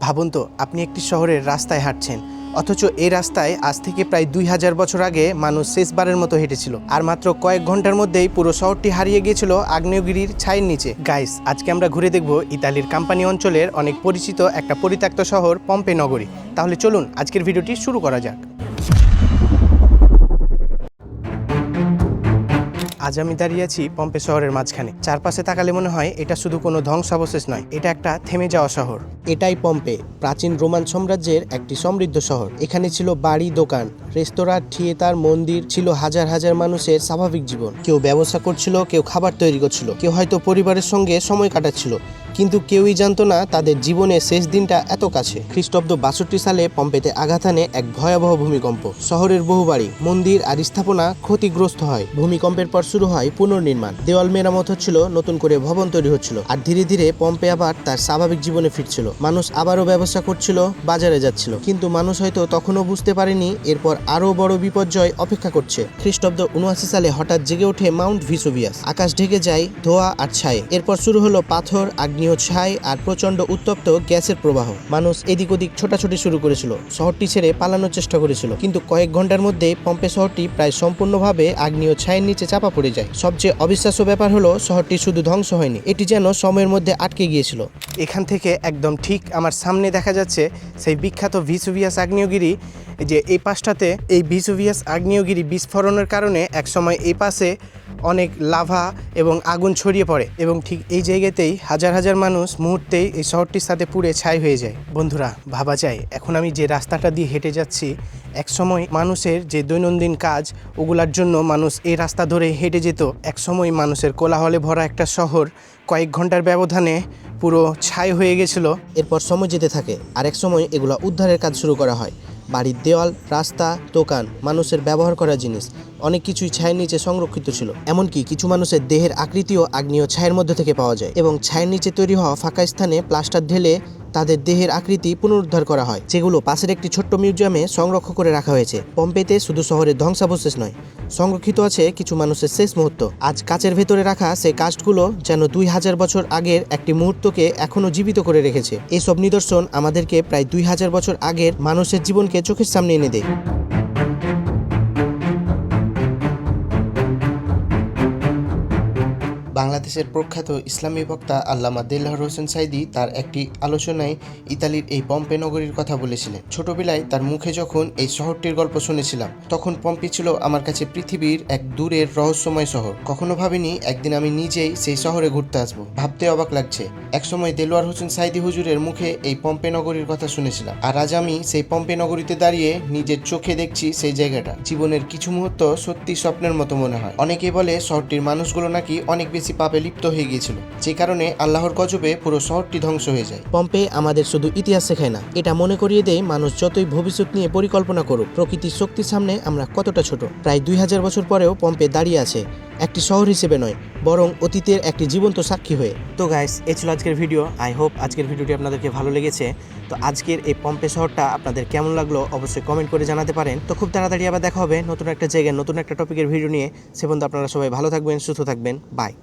ভাবুন তো, আপনি একটি শহরের রাস্তায় হাঁটছেন, অথচ এই রাস্তায় আজ থেকে প্রায় 2000 বছর আগে মানুষ শেষবারের মতো হেঁটেছিল, আর মাত্র কয়েক ঘন্টার মধ্যেই পুরো শহরটি হারিয়ে গিয়েছিল আগ্নেয়গিরির ছায়ের নিচে। গাইস, আজকে আমরা ঘুরে দেখব ইতালির কাম্পানি অঞ্চলের অনেক পরিচিত একটা পরিত্যক্ত শহর পম্পে নগরী। তাহলে চলুন আজকের ভিডিওটি শুরু করা যাক। আজ আমি দাঁড়িয়ে আছি পম্পে শহরের মাঝখানে। চারপাশে তাকালে মনে হয় এটা শুধু কোনো ধ্বংসাবশেষ নয়, এটা একটা থেমে যাওয়া শহর। এটাই পম্পে, প্রাচীন রোমান সাম্রাজ্যের একটি সমৃদ্ধ শহর। এখানে ছিল বাড়ি, দোকান, রেস্তোরাঁ, থিয়েটার, মন্দির, ছিল হাজার হাজার মানুষের স্বাভাবিক জীবন। কেউ ব্যবসা করছিল, কেউ খাবার তৈরি করছিল, কেউ হয়তো পরিবারের সঙ্গে সময় কাটাচ্ছিল, কিন্তু কেউই জানতো না তাদের জীবনের শেষ দিনটা এত কাছে। খ্রিস্টাব্দ 62 সালে পম্পেতে আঘাত হানে এক ভয়াবহ ভূমিকম্প। শহরের বহু বাড়ি, মন্দির আর স্থাপনা ক্ষতিগ্রস্ত হয়। ভূমিকম্পের পর শুরু হয় পুনর্নির্মাণ। দেওয়াল মেরামত হচ্ছিল, নতুন করে ভবন তৈরি হচ্ছিল, আর ধীরে ধীরে পম্পে আবার তার স্বাভাবিক জীবনে ফিরছিল। মানুষ আবারও ব্যবসা করছিল, বাজারে যাচ্ছিল, কিন্তু মানুষ হয়তো তখনও বুঝতে পারেনি এরপর আরও বড় বিপর্যয় অপেক্ষা করছে। খ্রিস্টাব্দ 79 সালে হঠাৎ জেগে ওঠে মাউন্ট ভিসুভিয়াস। আকাশ ঢেকে যায় ধোঁয়া আর ছায়ে। এরপর শুরু হলো পাথর, আগ্নেয় ছাই আর প্রচন্ড উত্তপ্ত গ্যাসের প্রবাহ। মানুষ এদিক ওদিক ছোটাছুটি শুরু করেছিল, শহরটি ছেড়ে পালানোর চেষ্টা করেছিল, কিন্তু কয়েক ঘন্টার মধ্যে পম্পে শহরটি প্রায় সম্পূর্ণভাবে আগ্নেয় ছায়ের নিচে চাপা পড়ে যায়। সবচেয়ে অবিশ্বাস্য ব্যাপার হলো, শহরটি শুধু ধ্বংস হয়নি, এটি যেন সময়ের মধ্যে আটকে গিয়েছিল। এখান থেকে একদম ঠিক আমার সামনে দেখা যাচ্ছে সেই বিখ্যাত ভিসুভিয়াস আগ্নেয়গিরি। যে এই পাশটাতে এই ভিসুভিয়াস আগ্নেয়গিরি বিস্ফোরণের কারণে একসময় এই পাশে অনেক লাভা এবং আগুন ছড়িয়ে পড়ে, এবং ঠিক এই জায়গাতেই হাজার হাজার মানুষ মুহূর্তেই এই শহরটির সাথে পুড়ে ছাই হয়ে যায়। বন্ধুরা, ভাবা যায় এখন আমি যে রাস্তাটা দিয়ে হেঁটে যাচ্ছি, একসময় মানুষের যে দৈনন্দিন কাজ, ওগুলার জন্য মানুষ এই রাস্তা ধরে হেঁটে যেত। একসময় মানুষের কোলাহলে ভরা একটা শহর কয়েক ঘন্টার ব্যবধানে পুরো ছাই হয়ে গেছিল। এরপর সময় যেতে থাকে, আর এক সময় এগুলো উদ্ধারের কাজ শুরু করা হয়। বাড়ির দেওয়াল, রাস্তা, দোকান, মানুষের ব্যবহার করা জিনিস অনেক কিছুই ছায়ের নিচে সংরক্ষিত ছিল। এমনকি কিছু মানুষের দেহের আকৃতিও আগ্নেয় ছায়ের মধ্যে থেকে পাওয়া যায়, এবং ছায়ের নিচে তৈরি হওয়া ফাঁকা স্থানে প্লাস্টার ঢেলে তাদের দেহের আকৃতি পুনরুদ্ধার করা হয়, যেগুলো পাশের একটি ছোট্ট মিউজিয়ামে সংরক্ষণ করে রাখা হয়েছে। পম্পেতে শুধু শহরের ধ্বংসাবশেষ নয়, সংরক্ষিত আছে কিছু মানুষের শেষ মুহূর্ত। আজ কাচের ভেতরে রাখা সেই কাস্টগুলো যেন 2000 বছর আগের একটি মুহূর্তকে এখনো জীবিত করে রেখেছে। এসব নিদর্শন আমাদেরকে প্রায় 2000 বছর আগের মানুষের জীবনকে চোখের সামনে এনে দেয়। বাংলাদেশের প্রখ্যাত ইসলামী বক্তা আল্লামা দেলওয়ার হোসেন সাঈদী তার একটি আলোচনায় ইতালির এই পম্পে নগরীর কথা বলেছিলেন। ছোটবেলায় তার মুখে যখন এই শহরটির গল্প শুনেছিলাম, তখন পম্পে ছিল আমার কাছে পৃথিবীর এক দূরের রহস্যময় শহর। কখনো ভাবিনি একদিন আমি নিজেই সেই শহরে ঘুরতে আসবো। ভাবতে অবাক লাগছে, একসময় দেলওয়ার হোসেন সাঈদী হুজুরের মুখে এই পম্পে নগরীর কথা শুনেছিলাম, আর আজ আমি সেই পম্পে নগরীতে দাঁড়িয়ে নিজের চোখে দেখছি সেই জায়গাটা। জীবনের কিছু মুহূর্ত সত্যি স্বপ্নের মতো মনে হয়। অনেকেই বলে শহরটির মানুষগুলো নাকি অনেক বেশি পাপে লিপ্ত হয়ে গিয়েছিল, যে কারণে আল্লাহর গজবে পুরো শহরটি ধ্বংস হয়ে যায়। পম্পে আমাদের শুধু ইতিহাস শেখায় না, এটা মনে করিয়ে দেয় মানুষ যতই ভবিষ্যৎ নিয়ে পরিকল্পনা করুক, প্রকৃতির শক্তির সামনে আমরা কতটা ছোট। প্রায় 2000 বছর পরেও পম্পে দাঁড়িয়ে আছে একটি শহর হিসেবে নয়, বরং অতীতের একটি জীবন্ত সাক্ষী হয়ে। তো গাইস, এই ছিল আজকের ভিডিও। আই হোপ আজকের ভিডিওটি আপনাদেরকে ভালো লেগেছে। তো আজকের এই পম্পে শহরটা আপনাদের কেমন লাগলো অবশ্যই কমেন্ট করে জানাতে পারেন। তো খুব তাড়াতাড়ি আবার দেখা হবে নতুন একটা জায়গায় নতুন একটা টপিকের ভিডিও নিয়ে। সে পর্যন্ত আপনারা সবাই ভালো থাকবেন, সুস্থ থাকবেন। বাই।